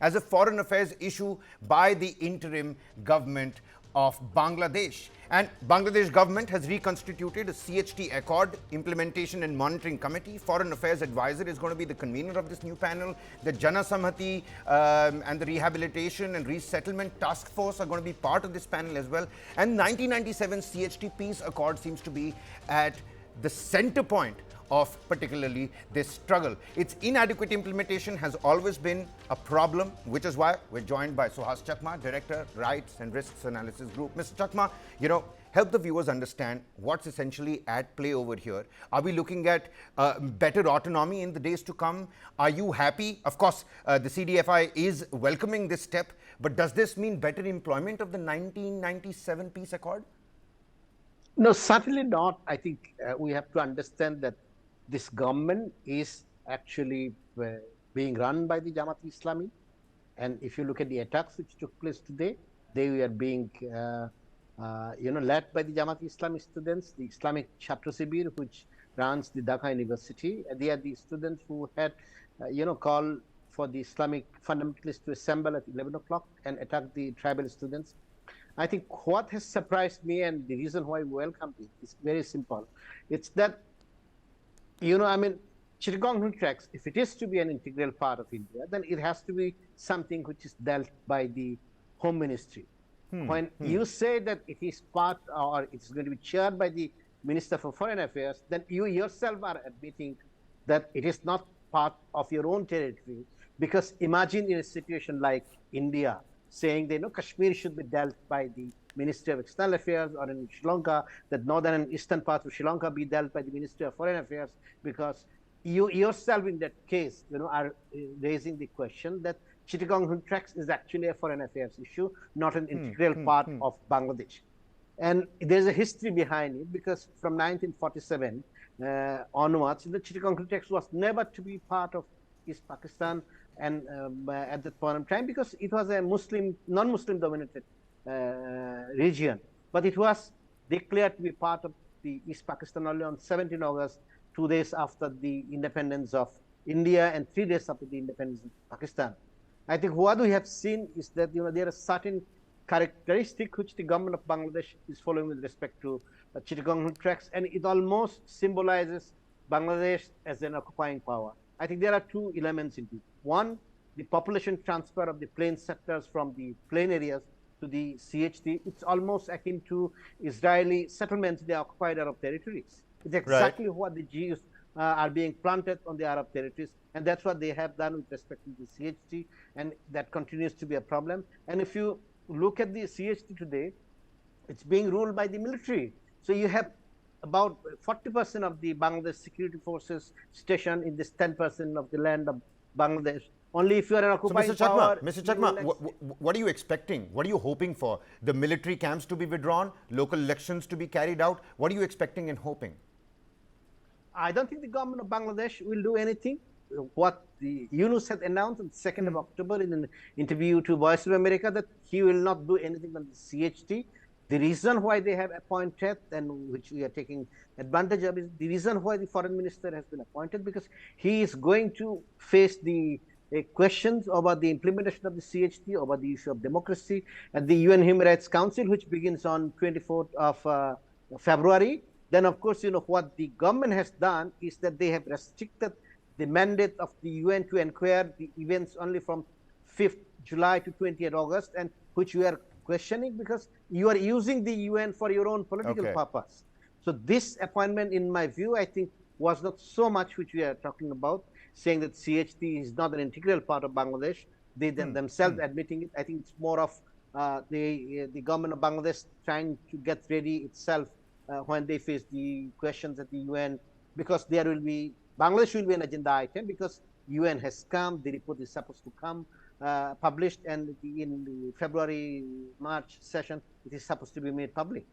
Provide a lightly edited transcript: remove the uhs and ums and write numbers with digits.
as a foreign affairs issue by the interim government of Bangladesh. And Bangladesh government has reconstituted a CHT Accord Implementation and Monitoring Committee. Foreign Affairs Advisor is going to be the convener of this new panel. The Jana Samhati and the Rehabilitation and Resettlement Task Force are going to be part of this panel as well. And 1997 CHT Peace Accord seems to be at the center point of particularly this struggle. Its inadequate implementation has always been a problem, which is why we're joined by Suhas Chakma, Director, Rights and Risks Analysis Group. Mr. Chakma, help the viewers understand what's essentially at play over here. Are we looking at better autonomy in the days to come? Are you happy? Of course, the CDFI is welcoming this step, but does this mean better employment of the 1997 Peace Accord? No, certainly not. I think we have to understand that this government is actually being run by the Jamaat-e-Islami. And if you look at the attacks which took place today, they were being led by the Jamaat-e-Islami students, the Islamic Chhatra Sibir, which runs the Dhaka University. They are the students who had, called for the Islamic fundamentalists to assemble at 11 o'clock and attack the tribal students. I think what has surprised me and the reason why we welcome it is very simple. It's that, Chittagong tracks, if it is to be an integral part of India, then it has to be something which is dealt by the Home Ministry. When you say that it is part or it is going to be chaired by the Minister for Foreign Affairs, then you yourself are admitting that it is not part of your own territory. Because imagine in a situation like India, saying that Kashmir should be dealt by the Ministry of External Affairs, or in Sri Lanka, that northern and eastern part of Sri Lanka be dealt by the Ministry of Foreign Affairs, because you yourself in that case, are raising the question that Chittagong tracks is actually a foreign affairs issue, not an integral part of Bangladesh. And there's a history behind it, because from 1947 onwards, the Chittagong tracks was never to be part of East Pakistan, and at that point in time, because it was a non-Muslim dominated region, but it was declared to be part of the East Pakistan only on 17 August, 2 days after the independence of India and 3 days after the independence of Pakistan. I think what we have seen is that there are certain characteristics which the government of Bangladesh is following with respect to Chittagong tracks, and it almost symbolizes Bangladesh as an occupying power. I think there are two elements in it. One, the population transfer of the plain sectors from the plain areas to the CHT. It's almost akin to Israeli settlements in the occupied Arab territories. It's exactly what the Jews are being planted on the Arab territories, and that's what they have done with respect to the CHT, and that continues to be a problem. And if you look at the CHT today, it's being ruled by the military. So you have about 40% of the Bangladesh security forces stationed in this 10% of the land of Bangladesh. Only if you are an occupying power. Mr. Chakma, what are you expecting? What are you hoping for? The military camps to be withdrawn, local elections to be carried out? What are you expecting and hoping? I don't think the government of Bangladesh will do anything. What the Yunus had announced on the 2nd of October in an interview to Voice of America, that he will not do anything on the CHT. The reason why they have appointed, and which we are taking advantage of, is the reason why the foreign minister has been appointed, because he is going to face the questions about the implementation of the CHT, over the issue of democracy at the UN Human Rights Council, which begins on 24th of February. Then, of course, what the government has done is that they have restricted the mandate of the UN to inquire the events only from 5th July to 20th August, and which we are questioning, because you are using the UN for your own political purpose. So this appointment, in my view, I think was not so much which we are talking about, saying that CHT is not an integral part of Bangladesh. They themselves admitting it. I think it's more of the government of Bangladesh trying to get ready itself when they face the questions at the UN, because Bangladesh will be an agenda item, because UN has come, the report is supposed to come published, and in the February-March session, it is supposed to be made public.